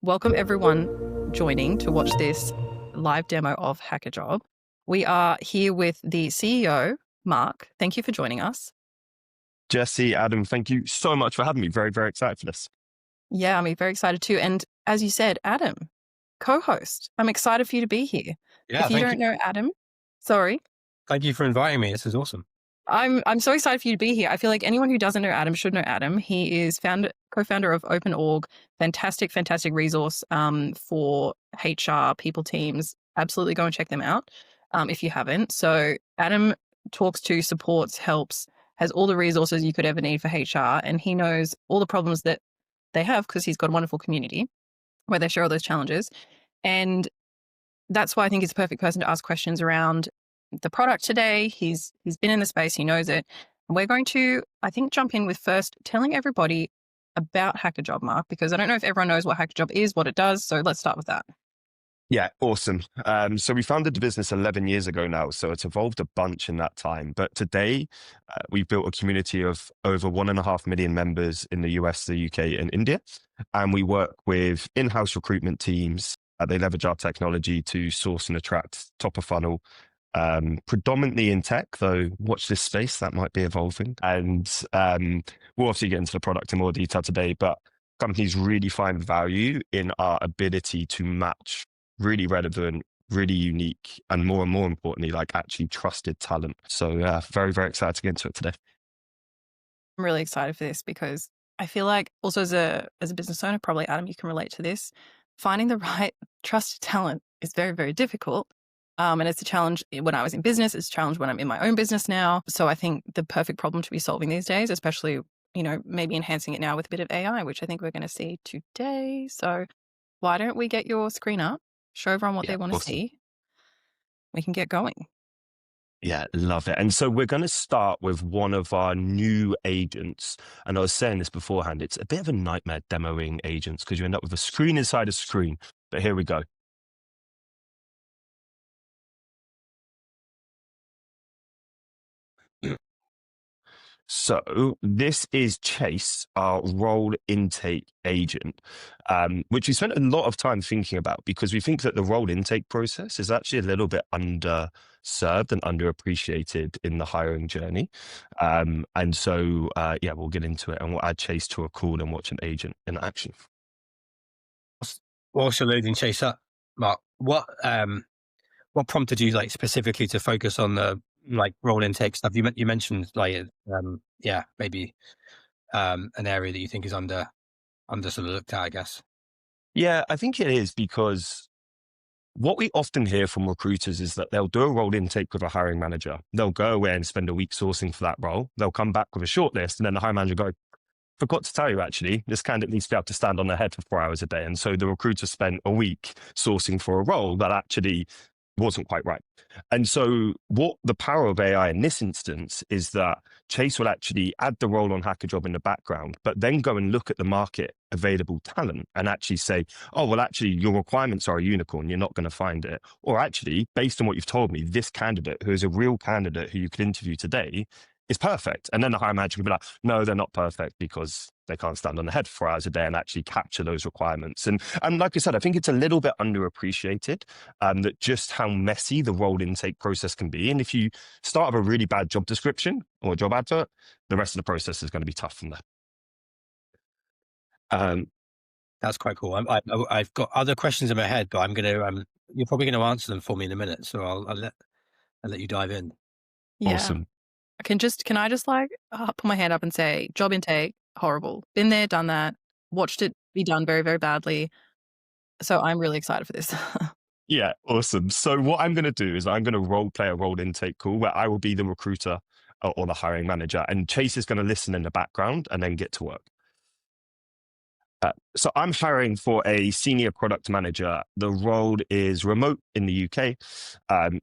Welcome everyone joining to watch this live demo of hackajob. We are here with the CEO, Mark. Thank you for joining us. Jessie, Adam, thank you so much for having me. Very, very excited for this. Yeah, I'm very excited too. And as you said, Adam, co-host. I'm excited for you to be here. Yeah, If you thank don't you. know Adam, sorry. Thank you for inviting me. This is awesome. I'm so excited for you to be here. I feel like anyone who doesn't know Adam should know Adam. He is co-founder of OpenOrg, fantastic resource for HR, people teams. Absolutely go and check them out if you haven't. So Adam talks to, supports, helps, has all the resources you could ever need for HR, and he knows all the problems that they have because he's got a wonderful community where they share all those challenges. And that's why I think he's a perfect person to ask questions around the product today. He's been in the space, he knows it. And we're going to, I think, jump in with first telling everybody about hackajob, Mark, because I don't know if everyone knows what hackajob is, what it does. So let's start with that. Yeah, awesome. So we founded the business 11 years ago now, so it's evolved a bunch in that time. But today, we've built a community of over 1.5 million members in the US, the UK, and India. And we work with in-house recruitment teams. They leverage our technology to source and attract top of funnel, predominantly in tech, though watch this space, that might be evolving. And we'll obviously get into the product in more detail today, but companies really find value in our ability to match really relevant, really unique, and more importantly, like actually trusted talent. So very, very excited to get into it today. I'm really excited for this because I feel like also as a business owner, probably Adam, you can relate to this. Finding the right trusted talent is very, very difficult. And it's a challenge when I was in business. It's a challenge when I'm in my own business now. So I think the perfect problem to be solving these days, especially, maybe enhancing it now with a bit of AI, which I think we're going to see today. So why don't we get your screen up, show everyone what they want to Awesome. see. We can get going. Yeah, love it. And so we're going to start with one of our new agents. And I was saying this beforehand, it's a bit of a nightmare demoing agents because you end up with a screen inside a screen. But here we go. So this is Chase, our role intake agent, which we spent a lot of time thinking about because we think that the role intake process is actually a little bit underserved and underappreciated in the hiring journey. And so, we'll get into it and we'll add Chase to a call and watch an agent in action. Whilst you're loading Chase up, Mark, what prompted you specifically to focus on the role intake stuff? You mentioned maybe an area that you think is under sort of looked at, I guess. Yeah, I think it is because what we often hear from recruiters is that they'll do a role intake with a hiring manager. They'll go away and spend a week sourcing for that role. They'll come back with a short list and then the hiring manager go, forgot to tell you, actually, this candidate needs to be able to stand on their head for 4 hours a day. And so the recruiter spent a week sourcing for a role that actually wasn't quite right. And so what the power of AI in this instance is that Chase will actually add the role on hackajob in the background, but then go and look at the market available talent and actually say, oh, well, actually, your requirements are a unicorn. You're not going to find it. Or actually, based on what you've told me, this candidate, who is a real candidate who you could interview today, is perfect. And then the hiring manager can be like, no, they're not perfect because they can't stand on the head for 4 hours a day and actually capture those requirements. And like I said, I think it's a little bit underappreciated that just how messy the role intake process can be. And if you start with a really bad job description or job advert, the rest of the process is going to be tough from there. That's quite cool. I've got other questions in my head, but I'm going to, you're probably going to answer them for me in a minute. So I'll let you dive in. Yeah. Awesome. Can I just put my hand up and say, job intake, horrible. Been there, done that, watched it be done very, very badly. So I'm really excited for this. Yeah, awesome. So what I'm going to do is I'm going to role play a role intake call where I will be the recruiter or the hiring manager, and Chase is going to listen in the background and then get to work. So I'm hiring for a senior product manager. The role is remote in the UK.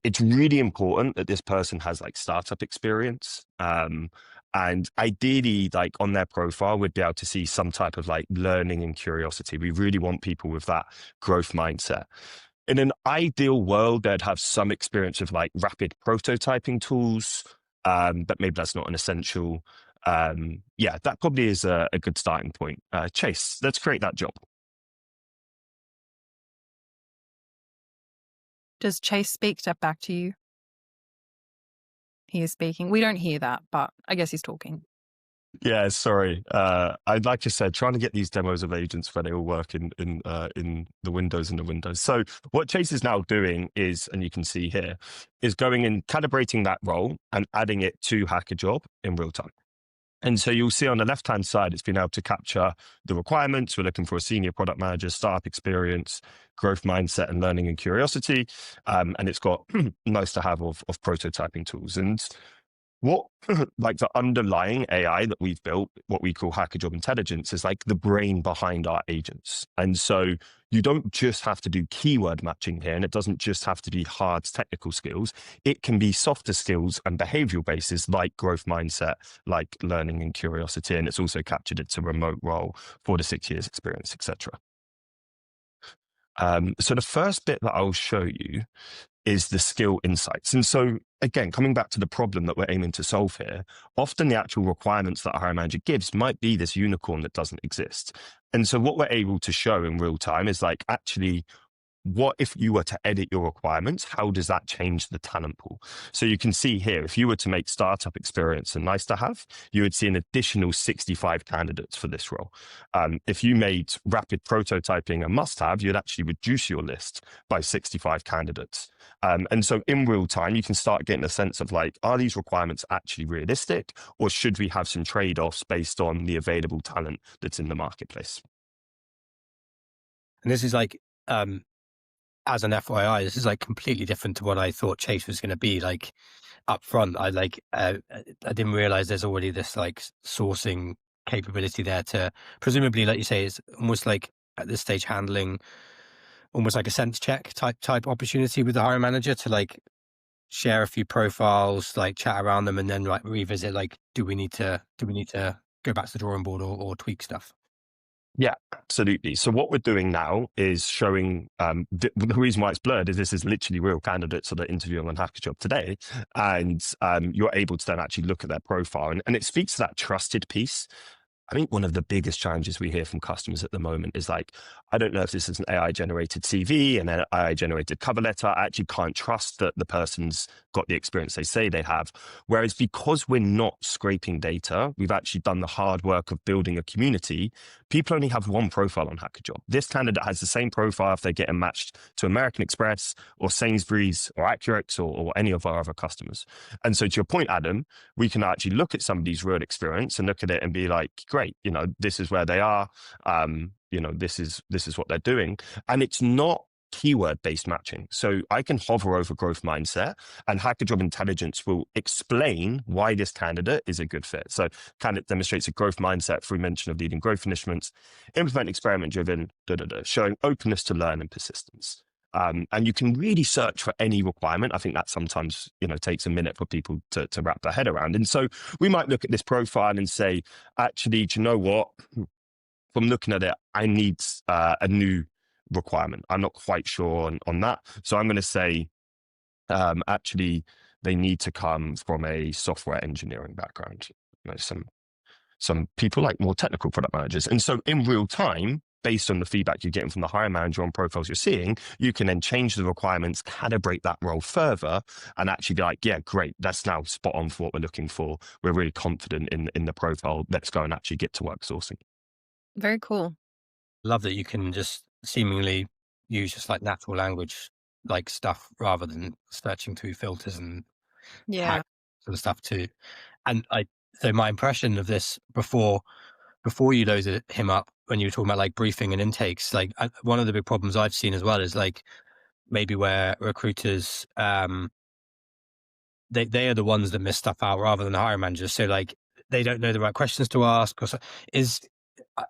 It's really important that this person has startup experience. And ideally, on their profile, we'd be able to see some type of learning and curiosity. We really want people with that growth mindset. In an ideal world, they'd have some experience of rapid prototyping tools, but maybe that's not an essential. That probably is a good starting point. Chase, let's create that job. Does Chase speak step back to you? He is speaking. We don't hear that, but I guess he's talking. Yeah, sorry. I'd like I said, trying to get these demos of agents where they all work in the windows and the windows. So what Chase is now doing is, and you can see here, is going and calibrating that role and adding it to hackajob in real time. And so you'll see on the left-hand side, it's been able to capture the requirements. We're looking for a senior product manager, startup experience, growth mindset, and learning and curiosity. And it's got nice to have of prototyping tools. And what like the underlying AI that we've built, what we call hackajob intelligence, is like the brain behind our agents. And so you don't just have to do keyword matching here, and it doesn't just have to be hard technical skills. It can be softer skills and behavioral bases like growth mindset, like learning and curiosity. And it's also captured it's a remote role, 4 to 6 years experience, etc. So the first bit that I'll show you is the skill insights. And so again, coming back to the problem that we're aiming to solve here, often the actual requirements that a hiring manager gives might be this unicorn that doesn't exist. And so what we're able to show in real time is like, actually, what if you were to edit your requirements? How does that change the talent pool? So you can see here, if you were to make startup experience a nice to have, you would see an additional 65 candidates for this role. If you made rapid prototyping a must have, you'd actually reduce your list by 65 candidates. And so in real time, you can start getting a sense of like, are these requirements actually realistic, or should we have some trade-offs based on the available talent that's in the marketplace? And this is like, as an FYI, this is like completely different to what I thought Chase was going to be like up front. I didn't realize there's already this like sourcing capability there to presumably, like you say, it's almost like at this stage handling almost like a sense check type opportunity with the hiring manager to like share a few profiles, like chat around them, and then like revisit like, do we need to go back to the drawing board or tweak stuff? Yeah, absolutely. So what we're doing now is showing the reason why it's blurred is this is literally real candidates that are interviewing on hackajob today. And you're able to then actually look at their profile. And it speaks to that trusted piece. I think one of the biggest challenges we hear from customers at the moment is like, I don't know if this is an AI generated CV and an AI generated cover letter. I actually can't trust that the person's got the experience they say they have. Whereas because we're not scraping data, we've actually done the hard work of building a community. People only have one profile on hackajob. This candidate has the same profile if they get matched to American Express or Sainsbury's or Accurate or any of our other customers. And so to your point, Adam, we can actually look at somebody's real experience and look at it and be like, great, this is where they are. This is what they're doing. And it's not keyword-based matching. So I can hover over growth mindset and hackajob intelligence will explain why this candidate is a good fit. So candidate demonstrates a growth mindset through mention of leading growth initiatives, implement experiment-driven, showing openness to learn and persistence. And you can really search for any requirement. I think that sometimes, takes a minute for people to wrap their head around. And so we might look at this profile and say, actually, do you know what? From looking at it, I need a new requirement. I'm not quite sure on that. So I'm going to say, actually, they need to come from a software engineering background. Some people like more technical product managers. And so in real time, based on the feedback you're getting from the hiring manager on profiles you're seeing, you can then change the requirements, calibrate that role further, and actually be like, yeah, great, that's now spot on for what we're looking for. We're really confident in the profile. Let's go and actually get to work sourcing. Very cool. Love that you can just seemingly use just like natural language like stuff rather than searching through filters and hack sort of stuff too. And so my impression of this before you loaded him up, when you were talking about like briefing and intakes, like one of the big problems I've seen as well is like maybe where recruiters, they are the ones that miss stuff out rather than the hiring managers. So like they don't know the right questions to ask. Or so,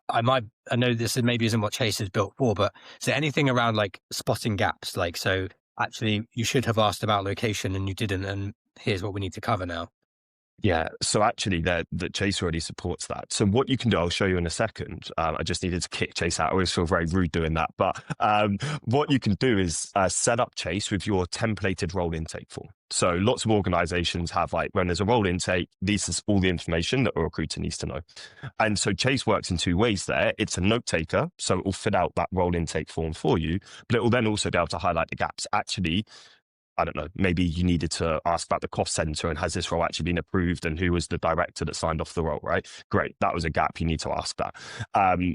I know this maybe isn't what Chase is built for, but is there anything around like spotting gaps? Like, so actually you should have asked about location and you didn't, and here's what we need to cover now. Yeah, so actually the Chase already supports that. So what you can do, I'll show you in a second. I just needed to kick Chase out. I always feel very rude doing that. But what you can do is set up Chase with your templated role intake form. So lots of organizations have like, when there's a role intake, this is all the information that a recruiter needs to know. And so Chase works in two ways there. It's a note taker, so it will fill out that role intake form for you, but it will then also be able to highlight the gaps. Actually, I don't know, maybe you needed to ask about the cost center and has this role actually been approved and who was the director that signed off the role, right? Great. That was a gap. You need to ask that.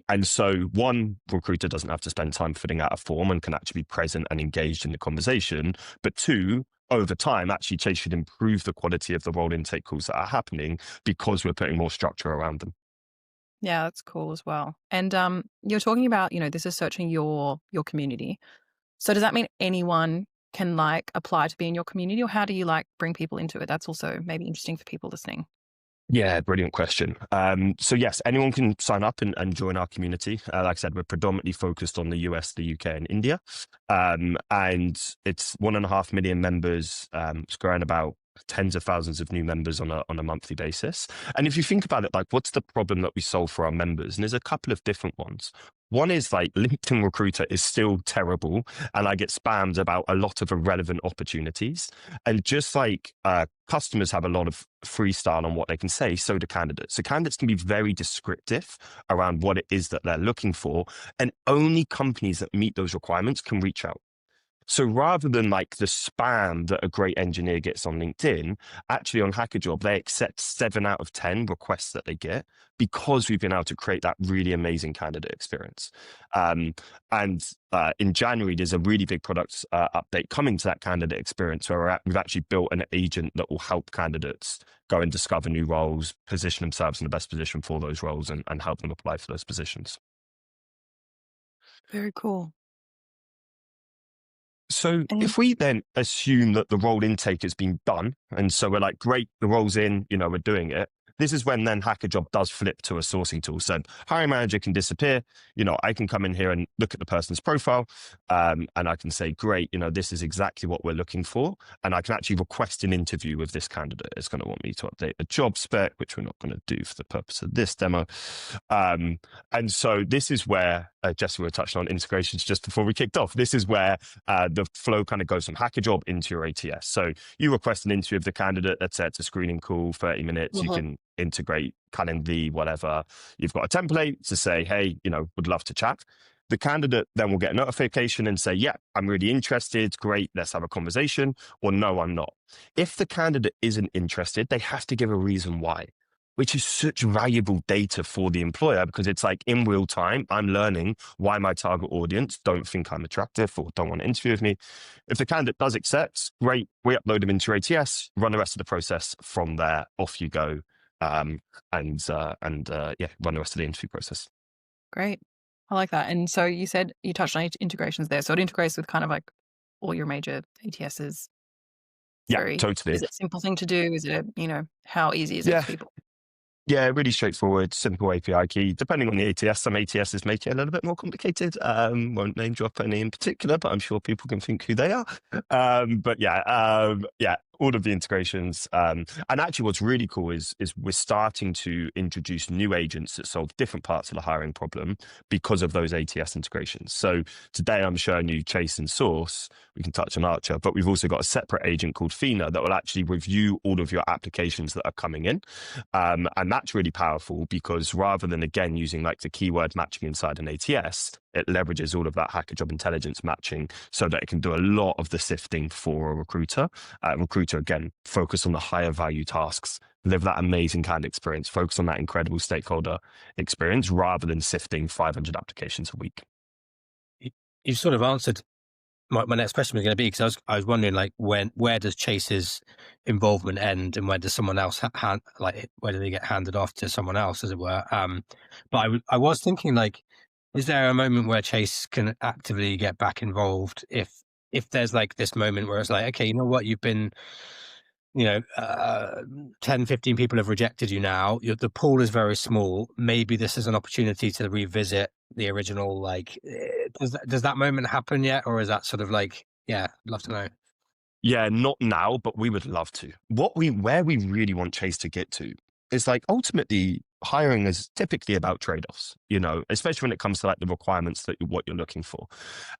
And so one recruiter doesn't have to spend time filling out a form and can actually be present and engaged in the conversation. But two, over time, actually Chase should improve the quality of the role intake calls that are happening because we're putting more structure around them. Yeah, that's cool as well. And you're talking about, this is searching your community. So does that mean anyone can like apply to be in your community, or how do you like bring people into it? That's also maybe interesting for people listening. Yeah, brilliant question. So yes, anyone can sign up and join our community. Like I said, we're predominantly focused on the US, the UK, and India. And it's 1.5 million members. It's growing about tens of thousands of new members on a monthly basis. And if you think about it, like what's the problem that we solve for our members? And there's a couple of different ones. One is like LinkedIn Recruiter is still terrible, and I get spammed about a lot of irrelevant opportunities. And just like customers have a lot of freestyle on what they can say, so do candidates. So candidates can be very descriptive around what it is that they're looking for, and only companies that meet those requirements can reach out. So rather than like the spam that a great engineer gets on LinkedIn, actually on hackajob, they accept 7 out of 10 requests that they get because we've been able to create that really amazing candidate experience. And in January, there's a really big product update coming to that candidate experience where we've actually built an agent that will help candidates go and discover new roles, position themselves in the best position for those roles, and help them apply for those positions. Very cool. So And if we then assume that the role intake has been done, and so we're like, great, the role's in, we're doing it. This is when then hackajob does flip to a sourcing tool. So hiring manager can disappear. I can come in here and look at the person's profile, and I can say, great, this is exactly what we're looking for. And I can actually request an interview with this candidate. It's going to want me to update the job spec, which we're not going to do for the purpose of this demo. And so this is where, Jessie, we were touching on integrations just before we kicked off. This is where the flow kind of goes from hackajob into your ATS. So you request an interview of the candidate. Let's say it's a screening call, 30 minutes. You can integrate Calendly, whatever. You've got a template to say, hey, would love to chat. The candidate then will get a notification and say, yeah, I'm really interested. Great. Let's have a conversation. Or no, I'm not. If the candidate isn't interested, they have to give a reason why, which is such valuable data for the employer because it's like in real time, I'm learning why my target audience don't think I'm attractive or don't want to interview with me. If the candidate does accept, great, we upload them into your ATS, run the rest of the process from there, off you go, run the rest of the interview process. great. I like that. And so you said you touched on integrations there. So it integrates with kind of like all your major ATSs. Yeah, totally. Is it a simple thing to do? Is it, how easy is it for people? Yeah, really straightforward, simple API key. Depending on the ATS, some ATSs make it a little bit more complicated. Won't name drop any in particular, but I'm sure people can think who they are. All of the integrations. And actually what's really cool is we're starting to introduce new agents that solve different parts of the hiring problem because of those ATS integrations. So today I'm showing you Chase and Source. We can touch on Archer, but we've also got a separate agent called Thena that will actually review all of your applications that are coming in. And that's really powerful because rather than, again, using like the keyword matching inside an ATS, it leverages all of that hackajob intelligence matching so that it can do a lot of the sifting for a recruiter. Recruiter, again, focus on the higher value tasks, live that amazing candidate experience, focus on that incredible stakeholder experience rather than sifting 500 applications a week. You sort of answered my next question was going to be, because I was wondering, like, where does Chase's involvement end and where does someone else where do they get handed off to someone else, as it were? But I was thinking, like, is there a moment where Chase can actively get back involved if there's like this moment where it's like, okay, you know what, you've been, 10, 15 people have rejected you now. The pool is very small. Maybe this is an opportunity to revisit the original, like, does that moment happen yet? Or is that sort of like, yeah, I'd love to know. Yeah, not now, but we would love to. Where we really want Chase to get to is like ultimately hiring is typically about trade-offs, especially when it comes to like the requirements that what you're looking for.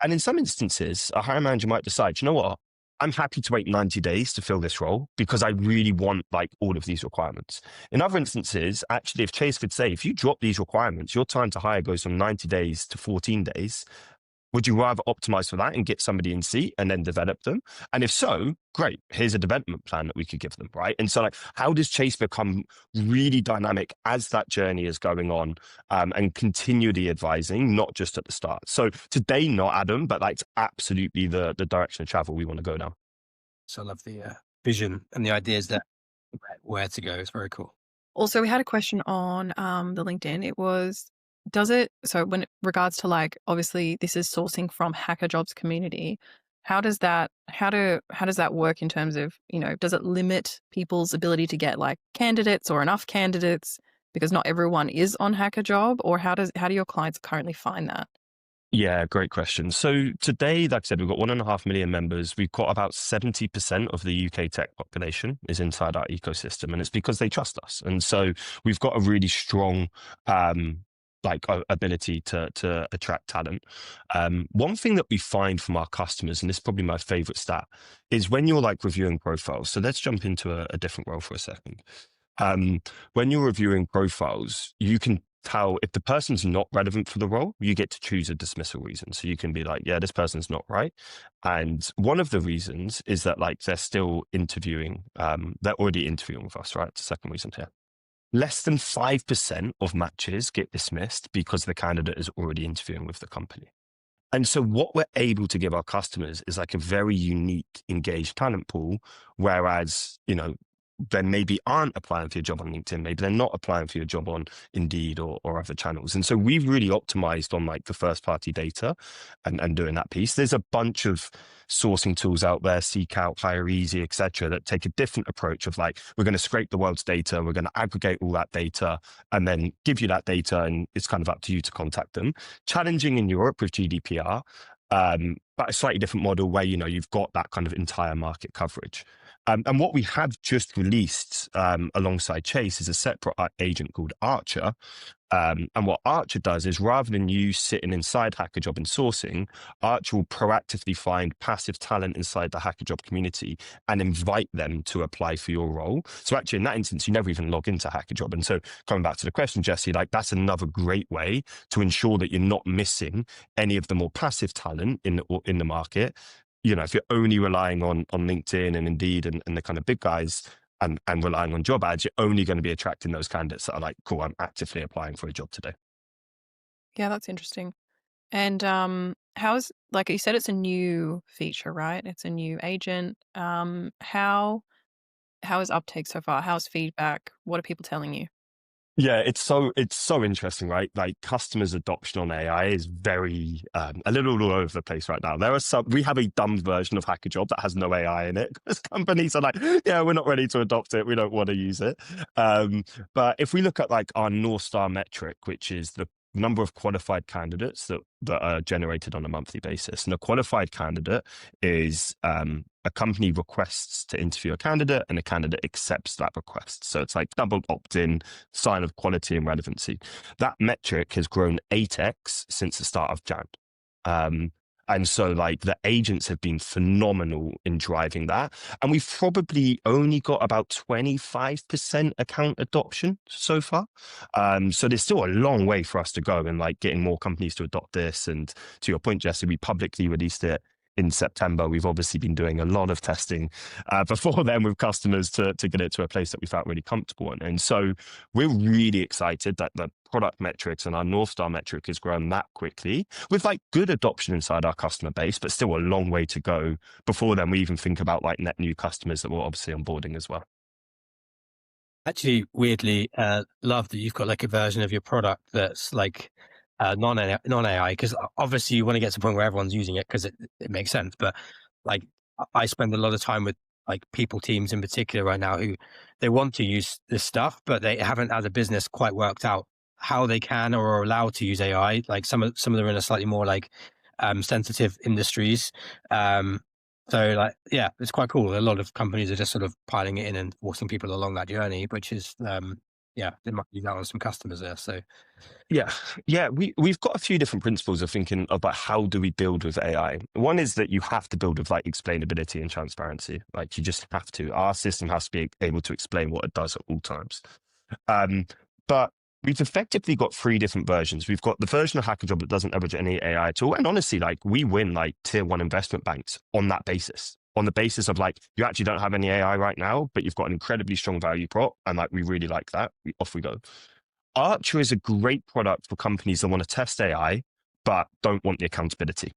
And in some instances, a hiring manager might decide, you know what? I'm happy to wait 90 days to fill this role because I really want like all of these requirements. In other instances, actually, if Chase could say, if you drop these requirements, your time to hire goes from 90 days to 14 days. Would you rather optimize for that and get somebody in seat and then develop them? And if so, great. Here's a development plan that we could give them, right? And so, like, how does Chase become really dynamic as that journey is going on, and continually advising, not just at the start? So today, not Adam, but like, it's absolutely the direction of travel we want to go down. So I love the vision and the ideas that where to go. It's very cool. Also, we had a question on the LinkedIn. It was, so when it regards to like, obviously this is sourcing from hackajob community, how does that work in terms of, does it limit people's ability to get like candidates or enough candidates because not everyone is on hackajob, or how do your clients currently find that? Yeah, great question. So today, like I said, we've got 1.5 million members. We've got about 70% of the UK tech population is inside our ecosystem, and it's because they trust us. And so we've got a really strong ability to attract talent. One thing that we find from our customers, and this is probably my favorite stat, is when you're like reviewing profiles. So let's jump into a different role for a second. When you're reviewing profiles, you can tell if the person's not relevant for the role, you get to choose a dismissal reason. So you can be like, yeah, this person's not right. And one of the reasons is that like they're still interviewing, they're already interviewing with us, right? It's the second reason here. Less than 5% of matches get dismissed because the candidate is already interviewing with the company. And so what we're able to give our customers is like a very unique, engaged talent pool, whereas, they maybe aren't applying for your job on LinkedIn. Maybe they're not applying for your job on Indeed or other channels. And so we've really optimized on like the first party data and doing that piece. There's a bunch of sourcing tools out there, Seek Out, Hire Easy, et cetera, that take a different approach of like, we're going to scrape the world's data. We're going to aggregate all that data and then give you that data. And it's kind of up to you to contact them. Challenging in Europe with GDPR, but a slightly different model where, you've got that kind of entire market coverage. And what we have just released alongside Chase is a separate agent called Archer. And what Archer does is rather than you sitting inside hackajob and sourcing, Archer will proactively find passive talent inside the hackajob community and invite them to apply for your role. So actually in that instance, you never even log into hackajob. And so coming back to the question, Jessie, like that's another great way to ensure that you're not missing any of the more passive talent in the market. If you're only relying on LinkedIn and Indeed and the kind of big guys and relying on job ads, you're only going to be attracting those candidates that are like, cool, I'm actively applying for a job today. Yeah, that's interesting. And how's, like you said, it's a new feature, right? It's a new agent. How is uptake so far? How's feedback? What are people telling you? Yeah, it's so interesting, right? Like customers' adoption on AI is very a little all over the place right now. We have a dumb version of hackajob that has no AI in it because companies are like, yeah, we're not ready to adopt it. We don't want to use it. But if we look at like our North Star metric, which is the number of qualified candidates that are generated on a monthly basis, and a qualified candidate is a company requests to interview a candidate and a candidate accepts that request. So it's like double opt-in, sign of quality and relevancy. That metric has grown 8x since the start of Jan. And so like the agents have been phenomenal in driving that. And we've probably only got about 25% account adoption so far. So there's still a long way for us to go in like getting more companies to adopt this. And to your point, Jesse, we publicly released it in September. We've obviously been doing a lot of testing before then with customers to get it to a place that we felt really comfortable in. And so we're really excited that the product metrics and our North Star metric has grown that quickly with like good adoption inside our customer base, but still a long way to go before then we even think about like net new customers that we're obviously onboarding as well. Actually, weirdly, love that you've got like a version of your product that's like non-AI, because obviously you want to get to the point where everyone's using it because it makes sense. But like I spend a lot of time with like people teams in particular right now who they want to use this stuff, but they haven't as a business quite worked out how they can or are allowed to use AI. Like some of them are in a slightly more like sensitive industries. So like, yeah, it's quite cool. A lot of companies are just sort of piling it in and forcing people along that journey, which is, yeah, they might use that on some customers there. So Yeah, yeah, we've got a few different principles of thinking about how do we build with AI. One is that you have to build with like explainability and transparency. Like you just have to. Our system has to be able to explain what it does at all times. But we've effectively got three different versions. We've got the version of hackajob that doesn't leverage any AI at all, and honestly, like we win like tier one investment banks on that basis. On the basis of like you actually don't have any AI right now, but you've got an incredibly strong value prop, and like we really like that. Off we go. Archer is a great product for companies that want to test AI, but don't want the accountability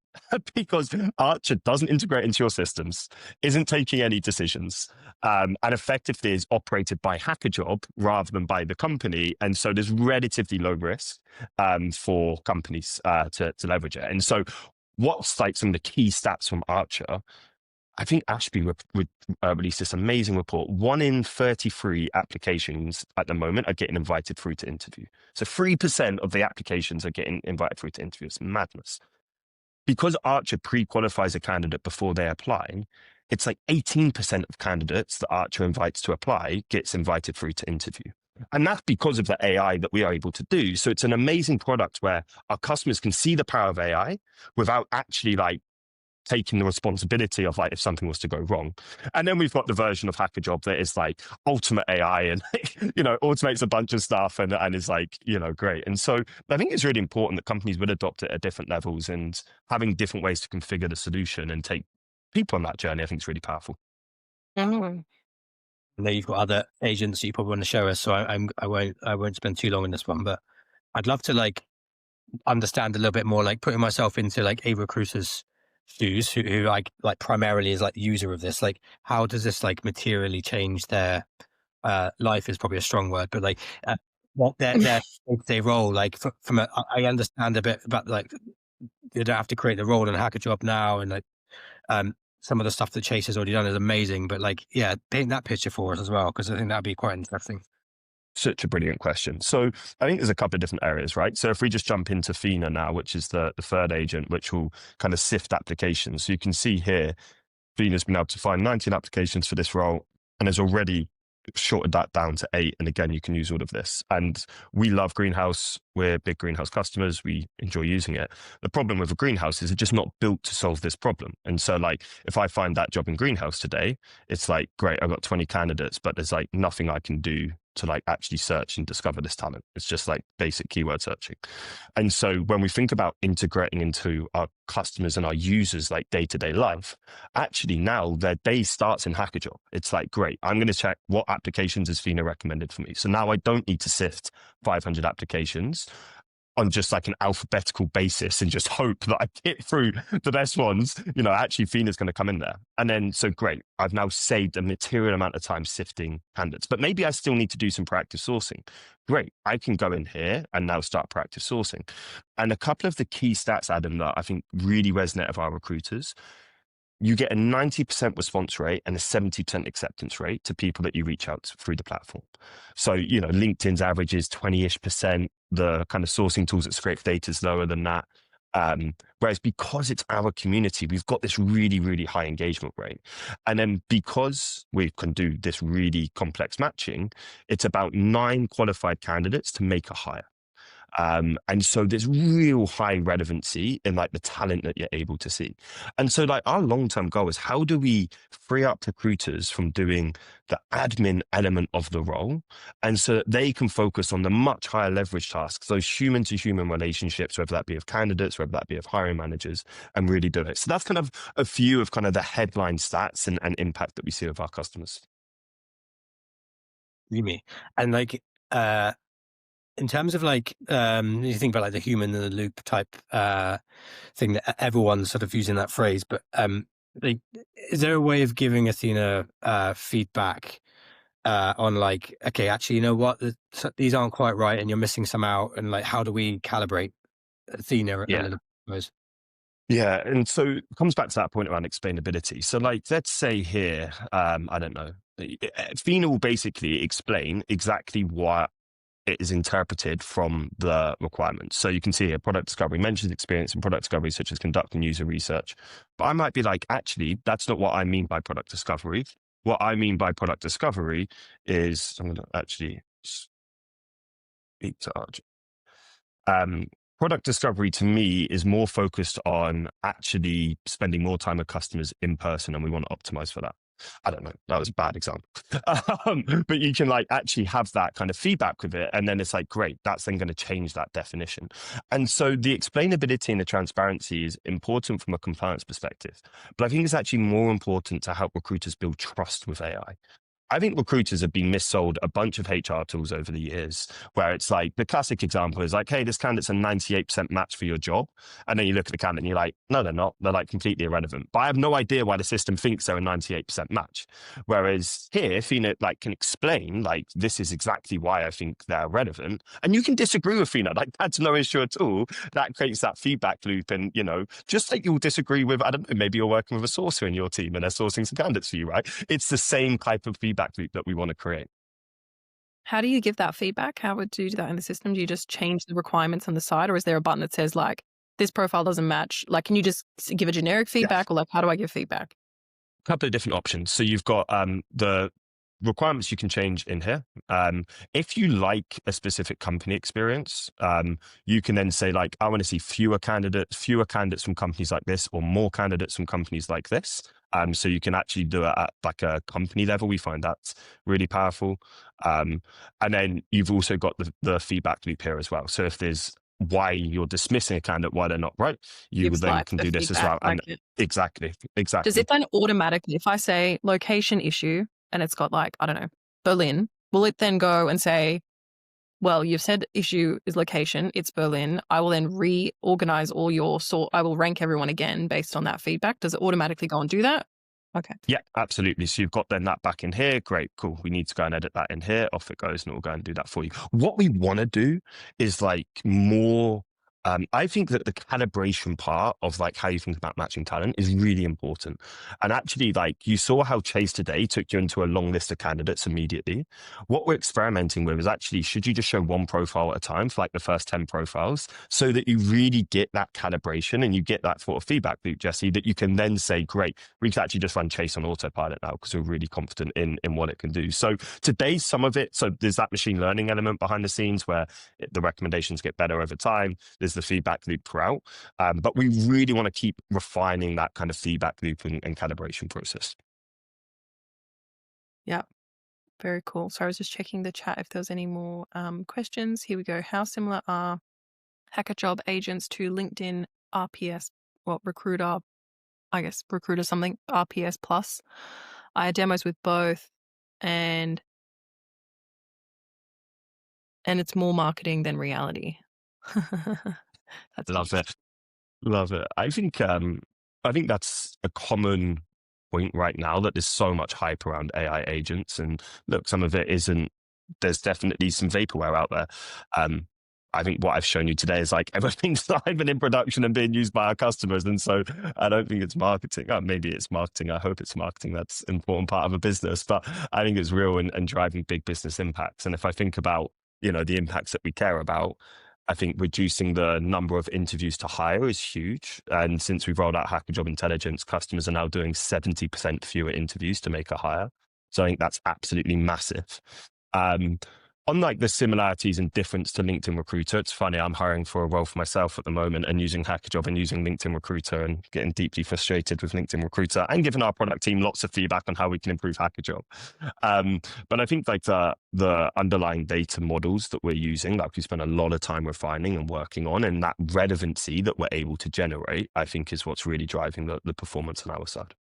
because Archer doesn't integrate into your systems, isn't taking any decisions, and effectively is operated by hackajob rather than by the company. And so there's relatively low risk for companies to leverage it. And so what's like some of the key stats from Archer? I think Ashby released this amazing report. 1 in 33 applications at the moment are getting invited through to interview. So 3% of the applications are getting invited through to interview. It's madness. Because Archer pre-qualifies a candidate before they apply, it's like 18% of candidates that Archer invites to apply gets invited through to interview. And that's because of the AI that we are able to do. So it's an amazing product where our customers can see the power of AI without actually like taking the responsibility of like if something was to go wrong. And then we've got the version of hackajob that is like ultimate AI and automates a bunch of stuff and is like great. And so I think it's really important that companies would adopt it at different levels, and having different ways to configure the solution and take people on that journey I think is really powerful. Mm. I know you've got other agents you probably want to show us, so I won't spend too long on this one, but I'd love to like understand a little bit more, like putting myself into like a recruiter's shoes who like primarily is like the user of this. Like, how does this like materially change their life is probably a strong word, but like what their day-to-day role, like from I understand a bit about like you don't have to create the role in a hacker job now, and like some of the stuff that Chase has already done is amazing, but like paint that picture for us as well, because I think that'd be quite interesting. Such a brilliant question. So I think there's a couple of different areas, right? So if we just jump into Thena now, which is the third agent, which will kind of sift applications. So you can see here, Thena's been able to find 19 applications for this role and has already shorted that down to 8. And again, you can use all of this. And we love Greenhouse. We're big Greenhouse customers. We enjoy using it. The problem with a Greenhouse is it's just not built to solve this problem. And so like, if I find that job in Greenhouse today, it's like, great, I've got 20 candidates, but there's like nothing I can do to like actually search and discover this talent. It's just like basic keyword searching. And so when we think about integrating into our customers and our users like day-to-day life, actually now their day starts in hackajob. It's like, great, I'm going to check what applications has Thena recommended for me. So now I don't need to sift 500 applications on just like an alphabetical basis and just hope that I get through the best ones. Actually Thena's going to come in there. And then, so great, I've now saved a material amount of time sifting candidates, but maybe I still need to do some proactive sourcing. Great, I can go in here and now start proactive sourcing. And a couple of the key stats, Adam, that I think really resonate with our recruiters: you get a 90% response rate and a 70% acceptance rate to people that you reach out to through the platform. So, LinkedIn's average is 20-ish%. The kind of sourcing tools that scrape data is lower than that. Whereas because it's our community, we've got this really, really high engagement rate. And then because we can do this really complex matching, it's about 9 qualified candidates to make a hire. And so there's real high relevancy in like the talent that you're able to see. And so like our long-term goal is, how do we free up recruiters from doing the admin element of the role, and so that they can focus on the much higher leverage tasks, those human to human relationships, whether that be of candidates, whether that be of hiring managers, and really do it. So that's kind of a few of kind of the headline stats and impact that we see with our customers. Really? And like, in terms of like, you think about like the human in the loop type thing that everyone's sort of using that phrase, but like, is there a way of giving Athena feedback on like, okay, actually, you know what, these aren't quite right, and you're missing some out, and like, how do we calibrate Athena a little bit? Yeah, and so it comes back to that point around explainability. So like, let's say here, I don't know, Thena will basically explain exactly what it is interpreted from the requirements. So you can see here, product discovery mentions experience in product discovery, such as conducting user research. But I might be like, actually, that's not what I mean by product discovery. What I mean by product discovery is, I'm going to actually speak to Arj. Product discovery to me is more focused on actually spending more time with customers in person, and we want to optimize for that. I don't know, that was a bad example. But you can like actually have that kind of feedback with it. And then it's like, great, that's then going to change that definition. And so the explainability and the transparency is important from a compliance perspective. But I think it's actually more important to help recruiters build trust with AI. I think recruiters have been missold a bunch of HR tools over the years, where it's like the classic example is like, hey, this candidate's a 98% match for your job. And then you look at the candidate and you're like, no, they're not. They're like completely irrelevant. But I have no idea why the system thinks they're a 98% match. Whereas here, Thena like can explain, like, this is exactly why I think they're relevant. And you can disagree with Thena. Like, that's no issue at all. That creates that feedback loop. And, you know, just like you'll disagree with, I don't know, maybe you're working with a sourcer in your team and they're sourcing some candidates for you, right? It's the same type of feedback loop that we want to create. How do you give that feedback? How would you do that in the system? Do you just change the requirements on the side, or is there a button that says like, this profile doesn't match? Like, can you just give a generic feedback, or like, how do I give feedback? A couple of different options. So you've got the requirements you can change in here. If you like a specific company experience, you can then say like, I want to see fewer candidates from companies like this, or more candidates from companies like this. So you can actually do it at like a company level. We find that's really powerful. And then you've also got the feedback loop here as well. So if there's why you're dismissing a candidate, why they're not right, you Gives then like can the do this as feedback, well. like And it. exactly. Does it then automatically, if I say location issue and it's got like, I don't know, Berlin, will it then go and say, well, you've said issue is location, it's Berlin. I will then reorganize all your I will rank everyone again based on that feedback. Does it automatically go and do that? Okay. Yeah, absolutely. So you've got then that back in here. Great, cool. We need to go and edit that in here. Off it goes, and it will go and do that for you. What we want to do is like more. I think that the calibration part of like how you think about matching talent is really important. And actually, like you saw how Chase today took you into a long list of candidates immediately. What we're experimenting with is actually, should you just show one profile at a time for like the first 10 profiles, so that you really get that calibration and you get that sort of feedback loop, Jessie, that you can then say, great, we can actually just run Chase on autopilot now because we're really confident in what it can do. So today, some of it, so there's that machine learning element behind the scenes where the recommendations get better over time. There's the feedback loop throughout. But we really want to keep refining that kind of feedback loop and calibration process. Yeah. Very cool. So I was just checking the chat if there was any more questions. Here we go. How similar are hackajob agents to LinkedIn RPS, Recruiter, I guess Recruiter something, RPS Plus? I had demos with both, and it's more marketing than reality. That's Love it. Love it. I think that's a common point right now, that there's so much hype around AI agents. And look, some of it isn't, there's definitely some vaporware out there. I think what I've shown you today is like everything's live and in production and being used by our customers. And so I don't think it's marketing. Maybe it's marketing. I hope it's marketing. That's an important part of a business. But I think it's real and driving big business impacts. And if I think about, the impacts that we care about, I think reducing the number of interviews to hire is huge. And since we've rolled out hackajob intelligence, customers are now doing 70% fewer interviews to make a hire. So I think that's absolutely massive. On like the similarities and difference to LinkedIn Recruiter, it's funny, I'm hiring for a role for myself at the moment and using hackajob and using LinkedIn Recruiter and getting deeply frustrated with LinkedIn Recruiter and giving our product team lots of feedback on how we can improve hackajob. But I think like the underlying data models that we're using, like we spend a lot of time refining and working on, and that relevancy that we're able to generate, I think is what's really driving the performance on our side.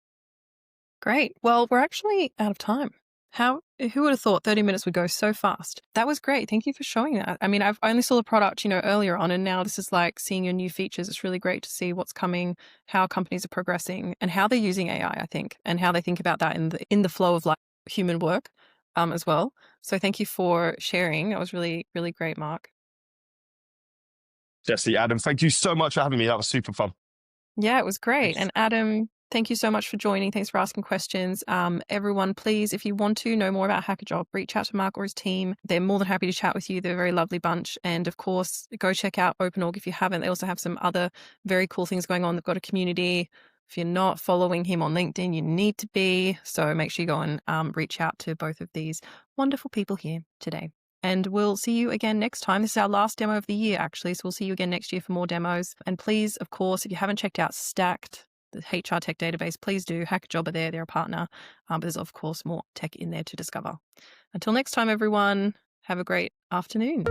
Great. Well, we're actually out of time. Who would have thought 30 minutes would go so fast? That was great. Thank you for showing that. I mean, I only saw the product, earlier on, and now this is like seeing your new features. It's really great to see what's coming, how companies are progressing, and how they're using AI, I think, and how they think about that in the flow of like human work as well. So thank you for sharing. That was really, really great, Mark. Jessie, Adam, thank you so much for having me. That was super fun. Yeah, it was great. Thanks. And Adam, Thank you so much for joining. Thanks for asking questions. Everyone, please, if you want to know more about hackajob, reach out to Mark or his team. They're more than happy to chat with you. They're a very lovely bunch. And of course, go check out OpenOrg if you haven't. They also have some other very cool things going on. They've got a community. If you're not following him on LinkedIn, you need to be. So make sure you go and reach out to both of these wonderful people here today. And we'll see you again next time. This is our last demo of the year, actually. So we'll see you again next year for more demos. And please, of course, if you haven't checked out Stacked, the HR tech database, please do. Hackajob are there. They're a partner. But there's, of course, more tech in there to discover. Until next time, everyone, have a great afternoon.